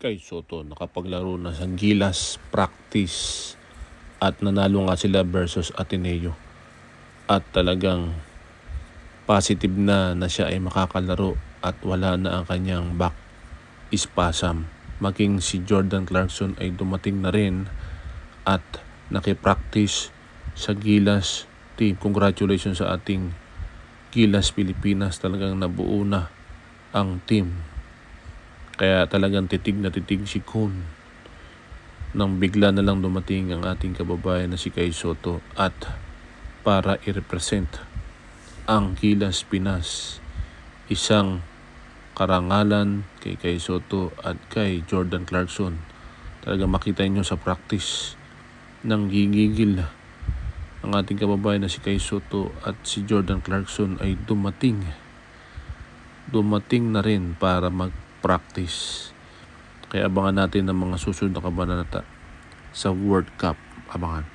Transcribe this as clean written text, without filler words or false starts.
Kay Soto nakapaglaro na sa Gilas practice at nanalo nga sila versus Ateneo at talagang positive na siya ay makakalaro at wala na ang kanyang back spasm. Maging si Jordan Clarkson ay dumating na rin at nakipractice sa Gilas team. Congratulations sa ating Gilas Pilipinas, talagang nabuo na ang team. Kaya talagang titig na titig si Kun nang bigla na lang dumating ang ating kababayan na si Kay Soto at para i-represent ang Gilas Pinas. Isang karangalan kay Kay Soto at kay Jordan Clarkson. Talagang makita nyo sa practice ng gigigil ang ating kababayan na si Kay Soto at si Jordan Clarkson ay dumating na rin para mag-practice. Kaya abangan natin ang mga susunod na kabanata sa World Cup. Abangan.